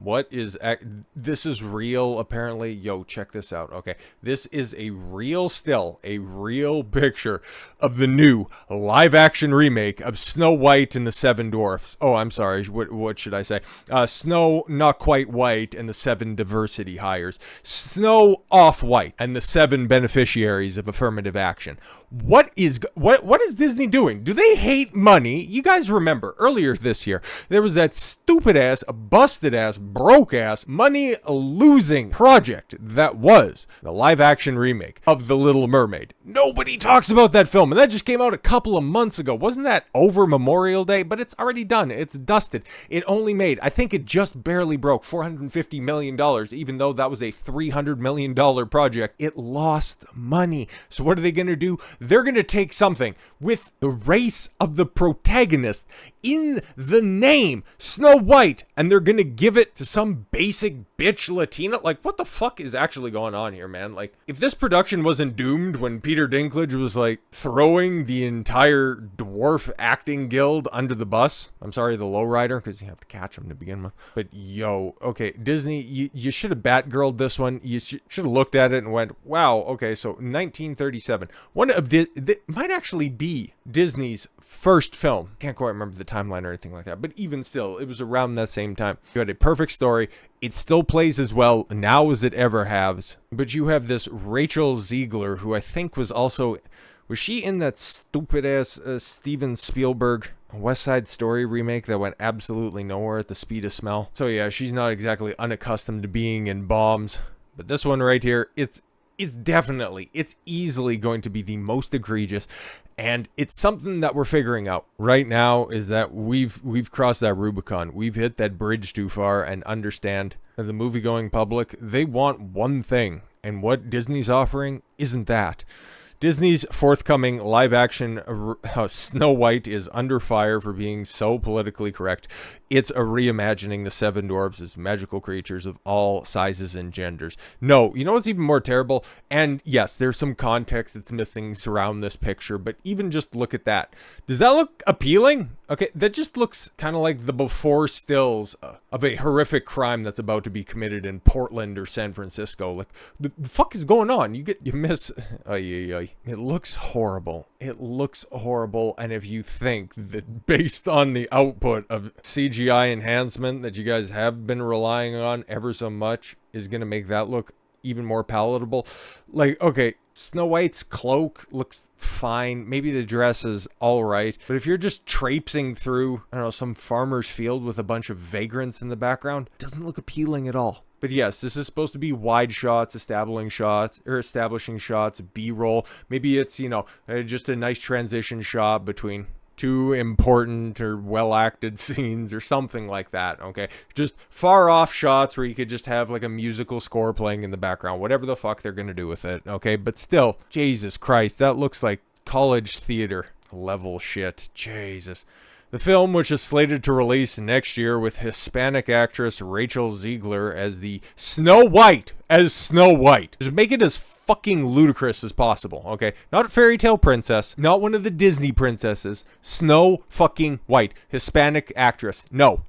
This is real, apparently. Yo, check this out. Okay, this is a real picture of the new live-action remake of Snow White and the Seven Dwarfs. Oh, I'm sorry. What should I say? Snow Not Quite White and the Seven Diversity Hires. Snow Off White and the Seven Beneficiaries of Affirmative Action. What is Disney doing? Do they hate money? You guys remember earlier this year there was that stupid ass, busted ass, broke ass, money losing project that was the live action remake of The Little Mermaid. Nobody talks about that film, and that just came out a couple of months ago. Wasn't that over Memorial Day? But it's already done. It's dusted. It only made, I think it just barely broke $450 million, even though that was a $300 million project. It lost money. So what are they going to do? They're going to take something with the race of the protagonist in the name, Snow White, and they're going to give it to some basic bitch Latina. Like, what the fuck is actually going on here, man? Like, if this production wasn't doomed when Peter Dinklage was, like, throwing the entire dwarf acting guild under the bus. I'm sorry, the lowrider, because you have to catch them to begin with. But, yo, okay, Disney, you should have Batgirled this one. You should have looked at it and went, wow, okay, so 1937. One of might actually be Disney's first film. Can't quite remember the timeline or anything like that, but even still, it was around that same time. You had a perfect story. It still plays as well now as it ever has. But you have this Rachel Zegler, who I think was she in that stupid ass Steven Spielberg West Side Story remake that went absolutely nowhere at the speed of smell? So yeah, she's not exactly unaccustomed to being in bombs. But this one right here, it's easily going to be the most egregious, and it's something that we're figuring out right now, is that we've crossed that Rubicon. We've hit that bridge too far, and understand that the movie-going public, they want one thing, and what Disney's offering isn't that. Disney's forthcoming live-action Snow White is under fire for being so politically correct. It's a reimagining the Seven Dwarfs as magical creatures of all sizes and genders. No, you know what's even more terrible? And yes, there's some context that's missing around this picture, but even just look at that. Does that look appealing? Okay, that just looks kind of like the before stills of a horrific crime that's about to be committed in Portland or San Francisco. Like, the fuck is going on? You miss... It looks horrible. It looks horrible, and if you think that based on the output of CGI enhancement that you guys have been relying on ever so much is going to make that look even more palatable, like, okay, Snow White's cloak looks fine. Maybe the dress is all right. But if you're just traipsing through, I don't know, some farmer's field with a bunch of vagrants in the background, it doesn't look appealing at all. But yes, this is supposed to be wide shots, establishing shots, B-roll. Maybe it's, just a nice transition shot between two important or well-acted scenes or something like that, okay? Just far-off shots where you could just have, like, a musical score playing in the background, whatever the fuck they're gonna do with it, okay? But still, Jesus Christ, that looks like college theater level shit. Jesus. The film, which is slated to release next year with Hispanic actress Rachel Zegler as the Snow White, just make it as fucking ludicrous as possible, okay? Not a fairy tale princess, not one of the Disney princesses. Snow fucking White, Hispanic actress. No,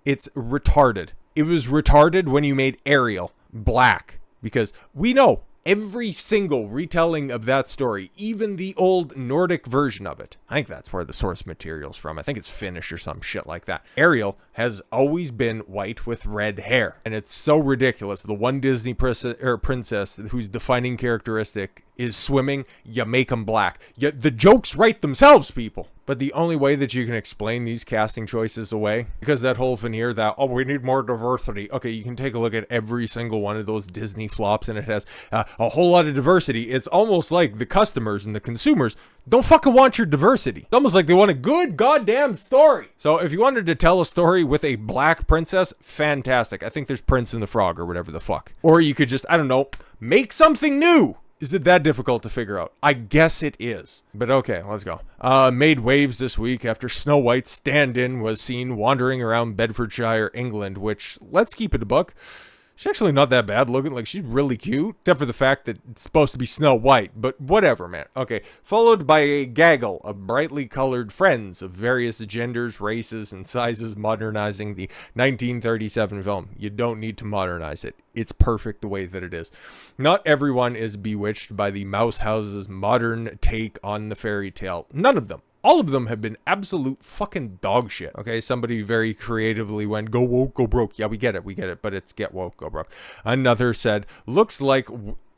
it's retarded. It was retarded when you made Ariel black, because we know every single retelling of that story, even the old Nordic version of it, I think that's where the source material's from. I think it's Finnish or some shit like that. Ariel has always been white with red hair, and it's so ridiculous. The one Disney princess whose defining characteristic is swimming, you make them black. Yet the jokes write themselves, people. But the only way that you can explain these casting choices away, because that whole veneer that, oh, we need more diversity. Okay, you can take a look at every single one of those Disney flops, and it has a whole lot of diversity. It's almost like the customers and the consumers don't fucking want your diversity. It's almost like they want a good goddamn story. So if you wanted to tell a story with a black princess, fantastic. I think there's Prince and the Frog or whatever the fuck. Or you could just, I don't know, make something new. Is it that difficult to figure out? I guess it is. But okay, let's go. Made waves this week after Snow White's stand-in was seen wandering around Bedfordshire, England, which, let's keep it a buck, She's actually not that bad looking. Like, she's really cute, except for the fact that it's supposed to be Snow White, but whatever, man. Okay, followed by a gaggle of brightly colored friends of various genders, races, and sizes modernizing the 1937 film. You don't need to modernize it. It's perfect the way that it is. Not everyone is bewitched by the Mouse House's modern take on the fairy tale. None of them. All of them have been absolute fucking dog shit. Okay, somebody very creatively went, go woke, go broke. Yeah, we get it, but it's get woke, go broke. Another said, looks like,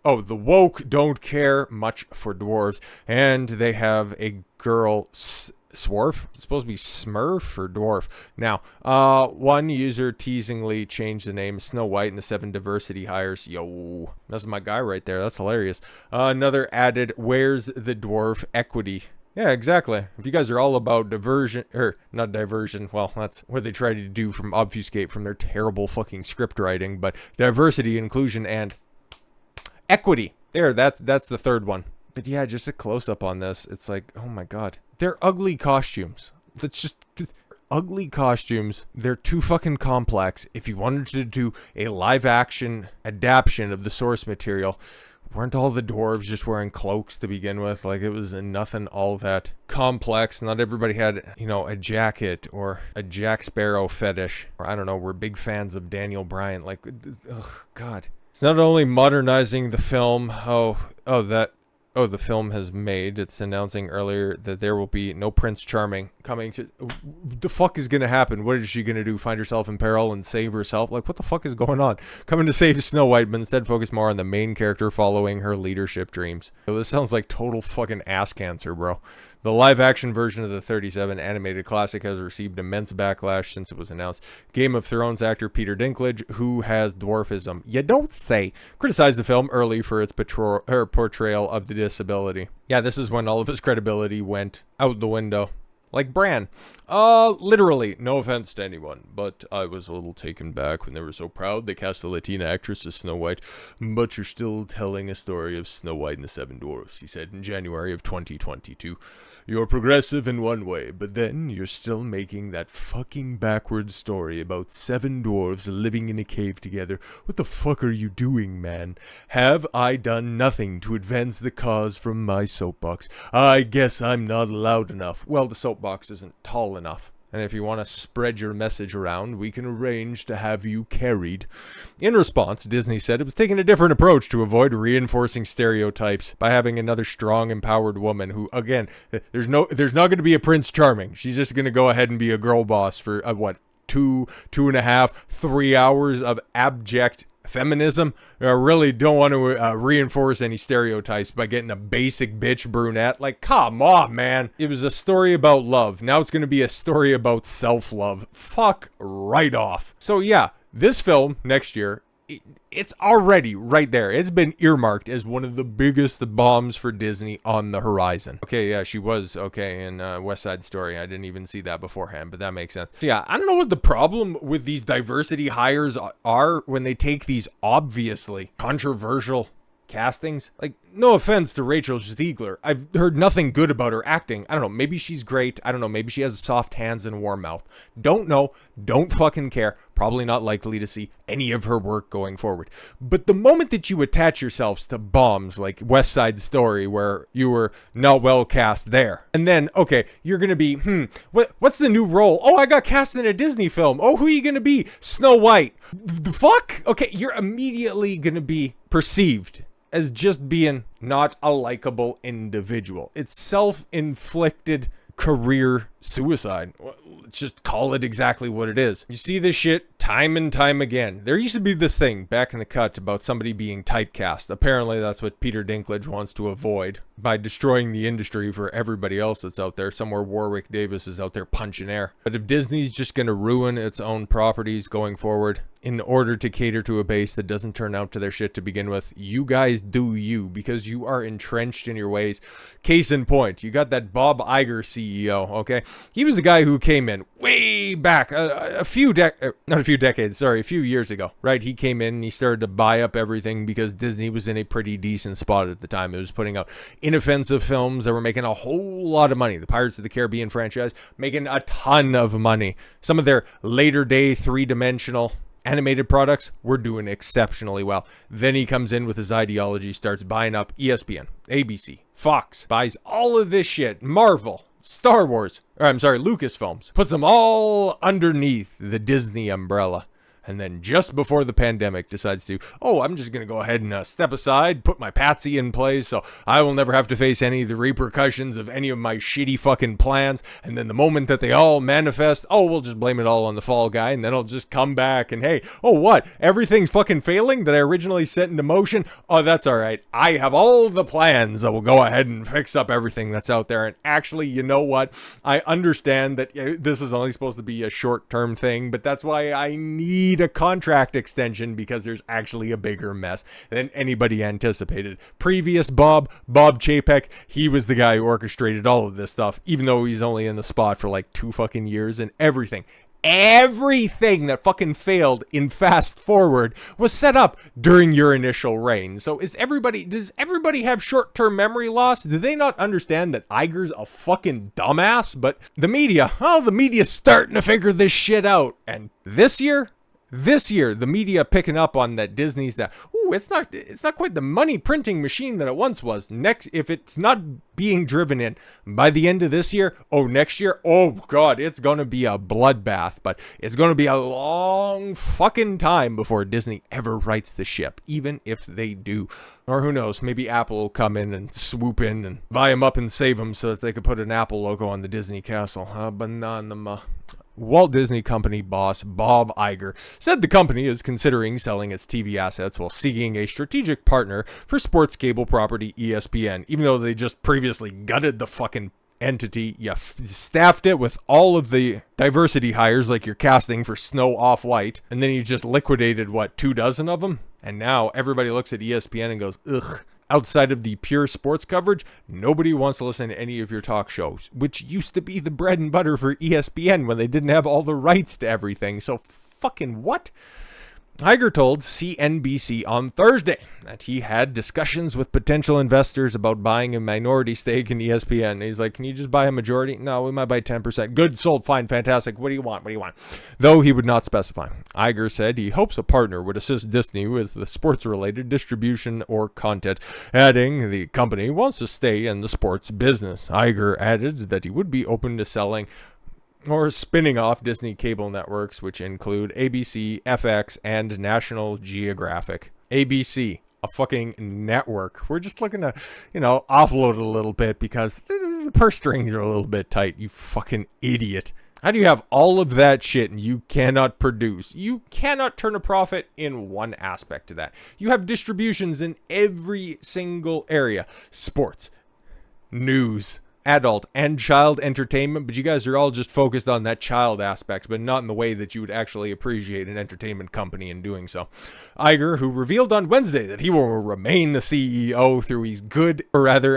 oh, the woke don't care much for dwarves, and they have a girl, Swarf? It's supposed to be Smurf or Dwarf. Now, one user teasingly changed the name Snow White in the 7 diversity hires. Yo, that's my guy right there. That's hilarious. Another added, where's the dwarf equity? Yeah, exactly. If you guys are all about diversion, or not diversion, well, that's what they try to do from obfuscate from their terrible fucking script writing, but diversity, inclusion, and equity. There, that's the third one. But yeah, just a close-up on this. It's like, oh my god. They're ugly costumes. That's just ugly costumes. They're too fucking complex. If you wanted to do a live-action adaptation of the source material, weren't all the dwarves just wearing cloaks to begin with? Like, it was nothing all that complex. Not everybody had, you know, a jacket or a Jack Sparrow fetish. Or I don't know, we're big fans of Daniel Bryant. Like, ugh, God. It's not only modernizing the film. The film has made. It's announcing earlier that there will be no Prince Charming coming to... The fuck is gonna happen? What is she gonna do? Find herself in peril and save herself? Like, what the fuck is going on? Coming to save Snow White, but instead focus more on the main character following her leadership dreams. So this sounds like total fucking ass cancer, bro. The live-action version of the 37 animated classic has received immense backlash since it was announced. Game of Thrones actor Peter Dinklage, who has dwarfism, you don't say, criticized the film early for its portrayal of the disability. Yeah, this is when all of his credibility went out the window. Like Bran. Literally, no offense to anyone, but I was a little taken back when they were so proud they cast a Latina actress as Snow White. But you're still telling a story of Snow White and the 7 Dwarfs, he said in January of 2022. You're progressive in one way, but then you're still making that fucking backwards story about 7 dwarves living in a cave together. What the fuck are you doing, man? Have I done nothing to advance the cause from my soapbox? I guess I'm not loud enough. Well, the soapbox isn't tall enough. And if you want to spread your message around, we can arrange to have you carried. In response, Disney said it was taking a different approach to avoid reinforcing stereotypes by having another strong, empowered woman who, again, there's not going to be a Prince Charming. She's just going to go ahead and be a girl boss for, 2.5, 3 hours of abject feminism. I really don't want to reinforce any stereotypes by getting a basic bitch brunette. Like, come on, man. It was a story about love. Now it's going to be a story about self-love. Fuck right off. So yeah, this film next year, it's already right there. It's been earmarked as one of the biggest bombs for Disney on the horizon. Okay, yeah, she was okay in West Side Story. I didn't even see that beforehand, but that makes sense. So yeah, I don't know what the problem with these diversity hires are when they take these obviously controversial castings. Like, no offense to Rachel Zegler. I've heard nothing good about her acting. I don't know. Maybe she's great. I don't know. Maybe she has soft hands and a warm mouth. Don't know. Don't fucking care. Probably not likely to see any of her work going forward. But the moment that you attach yourselves to bombs like West Side Story, where you were not well cast there, and then, okay, you're going to be, what's the new role? Oh, I got cast in a Disney film. Oh, who are you going to be? Snow White. The fuck? Okay, you're immediately going to be perceived as just being not a likable individual. It's self-inflicted career suicide. Let's just call it exactly what it is. You see this shit time and time again. There used to be this thing back in the cut about somebody being typecast. Apparently that's what Peter Dinklage wants to avoid by destroying the industry for everybody else that's out there. Somewhere Warwick Davis is out there punching air. But if Disney's just going to ruin its own properties going forward in order to cater to a base that doesn't turn out to their shit to begin with, you guys do you, because you are entrenched in your ways. Case in point, you got that Bob Iger CEO, okay? He was the guy who came in way back, a few years ago, right? He came in and he started to buy up everything because Disney was in a pretty decent spot at the time. It was putting out inoffensive films that were making a whole lot of money. The Pirates of the Caribbean franchise making a ton of money. Some of their later day three-dimensional Animated products were doing exceptionally well. Then he comes in with his ideology, starts buying up ESPN, ABC, Fox, buys all of this shit, Marvel, Star Wars, Lucasfilms, puts them all underneath the Disney umbrella. And then just before the pandemic decides to, I'm just going to go ahead and step aside, put my patsy in place so I will never have to face any of the repercussions of any of my shitty fucking plans. And then the moment that they all manifest, we'll just blame it all on the fall guy. And then I'll just come back and, hey, what? Everything's fucking failing that I originally set into motion? Oh, that's all right. I have all the plans that will go ahead and fix up everything that's out there. And actually, you know what? I understand that this is only supposed to be a short-term thing, but that's why I need a contract extension, because there's actually a bigger mess than anybody anticipated. Previous Bob Chapek, he was the guy who orchestrated all of this stuff, even though he's only in the spot for like 2 fucking years, and everything that fucking failed in Fast Forward was set up during your initial reign. So does everybody have short-term memory loss? Do they not understand that Iger's a fucking dumbass? But the media's starting to figure this shit out. And this year, the media picking up on that Disney's it's not quite the money printing machine that it once was. Next, if it's not being driven in by the end of this year, next year, God, it's going to be a bloodbath, but it's going to be a long fucking time before Disney ever rights the ship, even if they do. Or who knows, maybe Apple will come in and swoop in and buy them up and save them so that they could put an Apple logo on the Disney castle. Walt Disney Company boss Bob Iger said the company is considering selling its TV assets while seeking a strategic partner for sports cable property ESPN, even though they just previously gutted the fucking entity. You staffed it with all of the diversity hires like you're casting for Snow Off-White, and then you just liquidated, 24 of them? And now everybody looks at ESPN and goes, ugh. Outside of the pure sports coverage, nobody wants to listen to any of your talk shows, which used to be the bread and butter for ESPN when they didn't have all the rights to everything. So fucking what? Iger told CNBC on Thursday that he had discussions with potential investors about buying a minority stake in ESPN. He's like, can you just buy a majority? No, we might buy 10%. Good, sold, fine, fantastic. What do you want? Though he would not specify. Iger said he hopes a partner would assist Disney with the sports-related distribution or content, adding the company wants to stay in the sports business. Iger added that he would be open to selling or spinning off Disney cable networks, which include ABC, FX, and National Geographic. ABC, a fucking network. We're just looking to, offload it a little bit because the purse strings are a little bit tight, you fucking idiot. How do you have all of that shit and you cannot produce? You cannot turn a profit in one aspect to that. You have distributions in every single area. Sports, news, adult and child entertainment, but you guys are all just focused on that child aspect, but not in the way that you would actually appreciate an entertainment company in doing so. Iger, who revealed on Wednesday that he will remain the CEO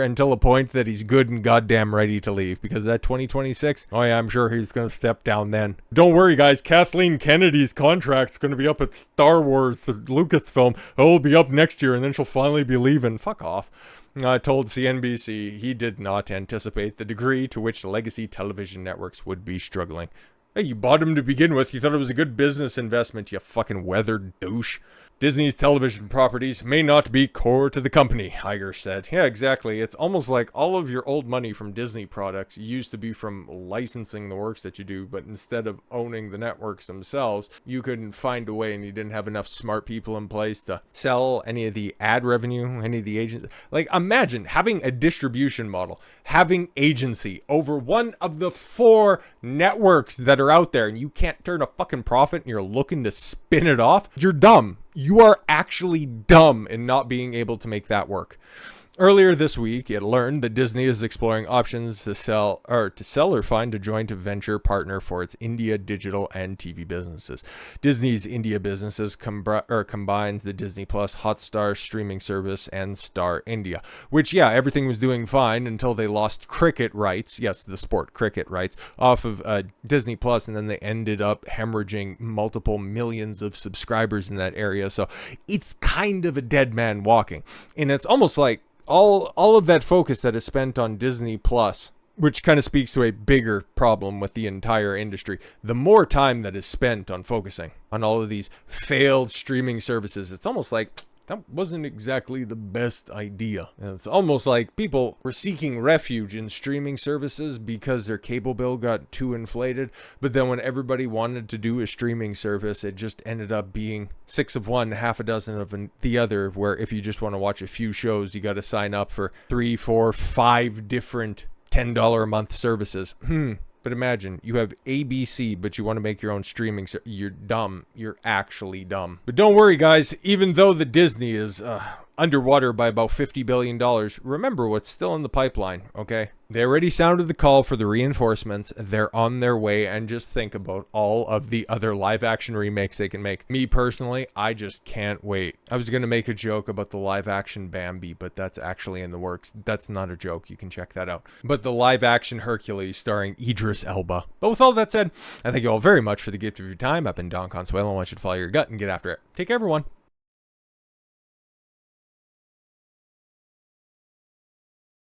until a point that he's good and goddamn ready to leave, because that 2026, I'm sure he's going to step down then. Don't worry guys, Kathleen Kennedy's contract's going to be up at Star Wars, Lucasfilm. It'll be up next year and then she'll finally be leaving. Fuck off. Told CNBC he did not anticipate the degree to which legacy television networks would be struggling. Hey, you bought him to begin with. You thought it was a good business investment, you fucking weathered douche. Disney's television properties may not be core to the company, Iger said. Yeah, exactly. It's almost like all of your old money from Disney products used to be from licensing the works that you do, but instead of owning the networks themselves, you couldn't find a way and you didn't have enough smart people in place to sell any of the ad revenue, any of the agents. Like, imagine having a distribution model, having agency over one of the 4 networks that are out there, and you can't turn a fucking profit and you're looking to spin it off. You're dumb. You are actually dumb in not being able to make that work. Earlier this week, it learned that Disney is exploring options to sell or find a joint venture partner for its India digital and TV businesses. Disney's India businesses combines the Disney Plus Hotstar streaming service and Star India, which, everything was doing fine until they lost cricket rights, yes, the sport cricket rights, off of Disney Plus, and then they ended up hemorrhaging multiple millions of subscribers in that area. So it's kind of a dead man walking. And it's almost like all of that focus that is spent on Disney Plus which kind of speaks to a bigger problem with the entire industry. The more time that is spent on focusing on all of these failed streaming services, it's almost like that wasn't exactly the best idea. And it's almost like people were seeking refuge in streaming services because their cable bill got too inflated. But then when everybody wanted to do a streaming service, it just ended up being 6 of one, half a dozen of the other, where if you just want to watch a few shows, you got to sign up for 3, 4, 5 different $10 a month services. But imagine you have ABC, but you want to make your own streaming. You're dumb. You're actually dumb. But don't worry, guys. Even though the Disney is underwater by about $50 billion, remember what's still in the pipeline, okay? They already sounded the call for the reinforcements. They're on their way, and just think about all of the other live-action remakes they can make. Me, personally, I just can't wait. I was going to make a joke about the live-action Bambi, but that's actually in the works. That's not a joke. You can check that out. But the live-action Hercules starring Idris Elba. But with all that said, I thank you all very much for the gift of your time. I've been Don Consuelo. I want you to follow your gut and get after it. Take care, everyone.